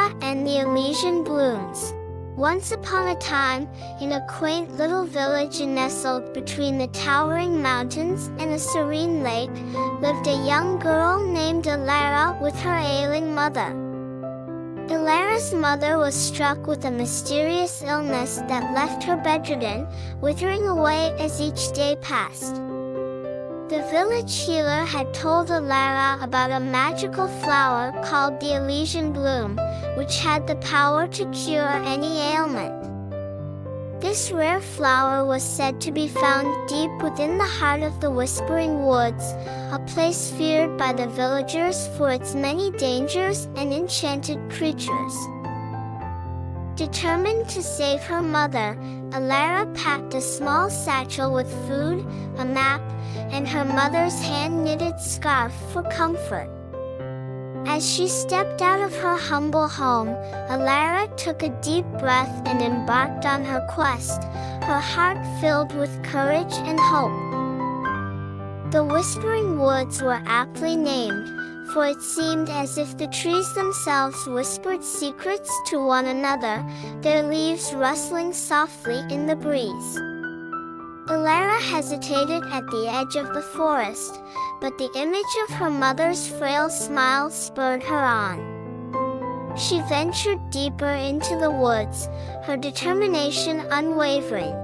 Elara and the Elysian Blooms. Once upon a time, in a quaint little village nestled between the towering mountains and a serene lake, lived a young girl named Elara with her ailing mother. Elara's mother was struck with a mysterious illness that left her bedridden, withering away as each day passed. The village healer had told Elara about a magical flower called the Elysian Bloom, which had the power to cure any ailment. This rare flower was said to be found deep within the heart of the Whispering Woods, a place feared by the villagers for its many dangers and enchanted creatures. Determined to save her mother, Elara packed a small satchel with food, a map, and her mother's hand-knitted scarf for comfort. As she stepped out of her humble home, Elara took a deep breath and embarked on her quest, her heart filled with courage and hope. The Whispering Woods were aptly named, for it seemed as if the trees themselves whispered secrets to one another, their leaves rustling softly in the breeze. Elara hesitated at the edge of the forest, but the image of her mother's frail smile spurred her on. She ventured deeper into the woods, her determination unwavering.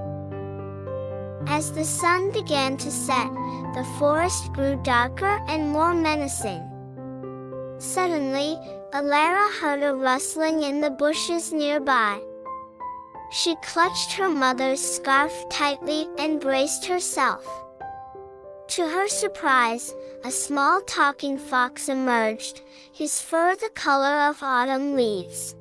As the sun began to set, the forest grew darker and more menacing. Suddenly, Elara heard a rustling in the bushes nearby. She clutched her mother's scarf tightly and braced herself. To her surprise, a small talking fox emerged, his fur the color of autumn leaves.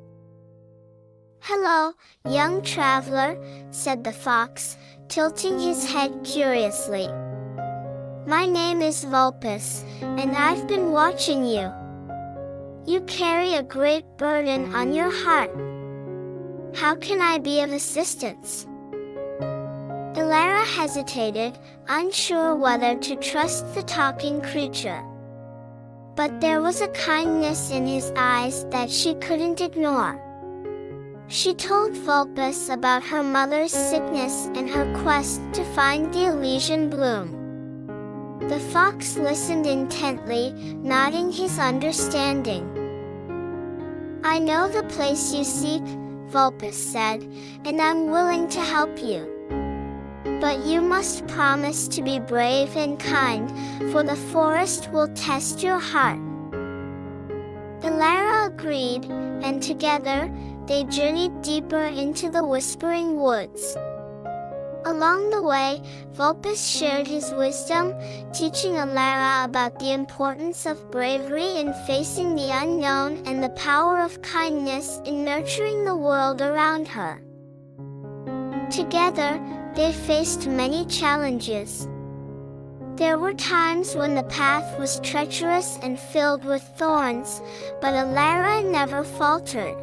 "Hello, young traveler," said the fox, tilting his head curiously. "My name is Vulpes, and I've been watching you. You carry a great burden on your heart. How can I be of assistance?" Elara hesitated, unsure whether to trust the talking creature. But there was a kindness in his eyes that she couldn't ignore. She told Vulpes about her mother's sickness and her quest to find the Elysian Bloom. The fox listened intently, nodding his understanding. "I know the place you seek," Vulpes said, "and I'm willing to help you. But you must promise to be brave and kind, for the forest will test your heart." Elara agreed, and together, they journeyed deeper into the Whispering Woods. Along the way, Vulpes shared his wisdom, teaching Elara about the importance of bravery in facing the unknown and the power of kindness in nurturing the world around her. Together, they faced many challenges. There were times when the path was treacherous and filled with thorns, but Elara never faltered.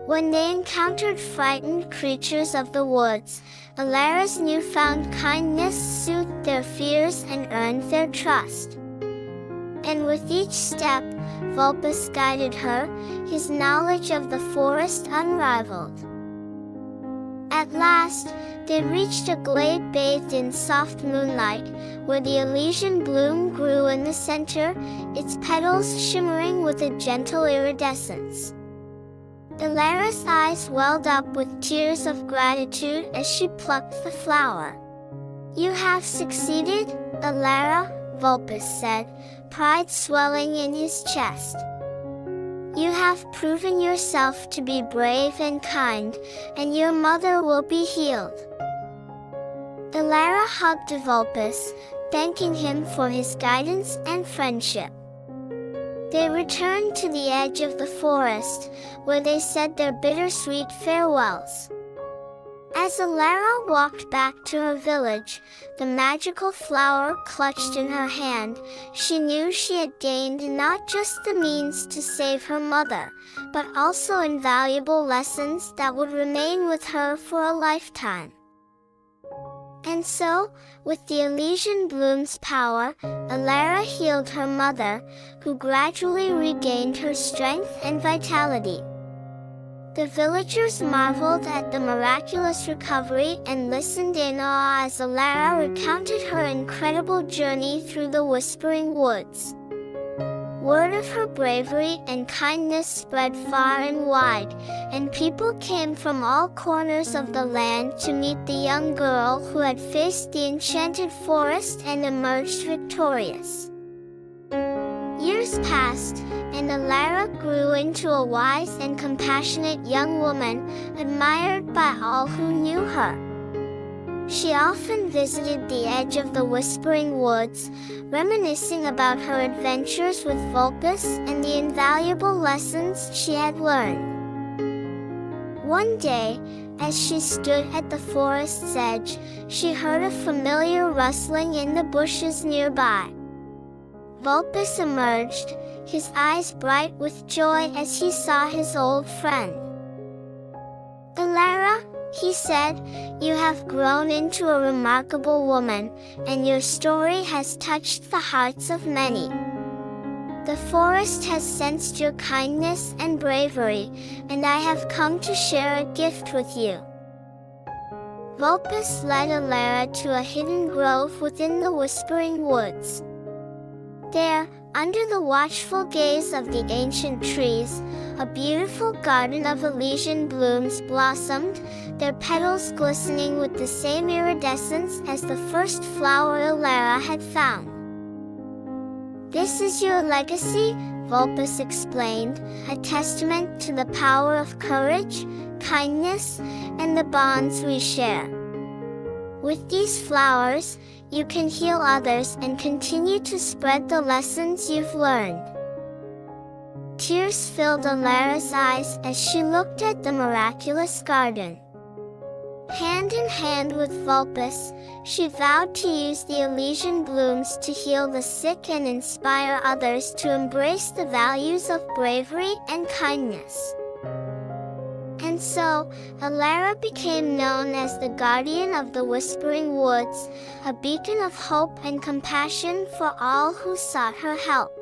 When they encountered frightened creatures of the woods, Elara's newfound kindness soothed their fears and earned their trust. And with each step, Vulpes guided her, his knowledge of the forest unrivaled. At last, they reached a glade bathed in soft moonlight, where the Elysian Bloom grew in the center, its petals shimmering with a gentle iridescence. Elara's eyes welled up with tears of gratitude as she plucked the flower. "You have succeeded, Elara," Vulpes said, pride swelling in his chest. "You have proven yourself to be brave and kind, and your mother will be healed." Elara hugged Vulpes, thanking him for his guidance and friendship. They returned to the edge of the forest, where they said their bittersweet farewells. As Elara walked back to her village, the magical flower clutched in her hand, she knew she had gained not just the means to save her mother, but also invaluable lessons that would remain with her for a lifetime. And so, with the Elysian Bloom's power, Elara healed her mother, who gradually regained her strength and vitality. The villagers marveled at the miraculous recovery and listened in awe as Elara recounted her incredible journey through the Whispering Woods. Word of her bravery and kindness spread far and wide, and people came from all corners of the land to meet the young girl who had faced the enchanted forest and emerged victorious. Years passed, and Elara grew into a wise and compassionate young woman, admired by all who knew her. She often visited the edge of the Whispering Woods, reminiscing about her adventures with Vulpes and the invaluable lessons she had learned. One day, as she stood at the forest's edge, she heard a familiar rustling in the bushes nearby. Vulpes emerged, his eyes bright with joy as he saw his old friend. "Elara," he said, "you have grown into a remarkable woman, and your story has touched the hearts of many. The forest has sensed your kindness and bravery, and I have come to share a gift with you." Vulpes led Elara to a hidden grove within the Whispering Woods. There, under the watchful gaze of the ancient trees, a beautiful garden of Elysian blooms blossomed, their petals glistening with the same iridescence as the first flower Elara had found. "This is your legacy," Vulpes explained, "a testament to the power of courage, kindness, and the bonds we share. With these flowers, you can heal others and continue to spread the lessons you've learned." Tears filled Elara's eyes as she looked at the miraculous garden. Hand in hand with Vulpes, she vowed to use the Elysian blooms to heal the sick and inspire others to embrace the values of bravery and kindness. And so, Elara became known as the guardian of the Whispering Woods, a beacon of hope and compassion for all who sought her help.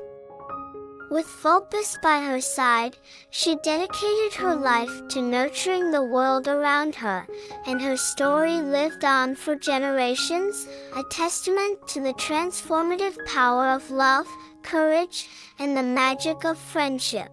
With Vulpes by her side, she dedicated her life to nurturing the world around her, and her story lived on for generations, a testament to the transformative power of love, courage, and the magic of friendship.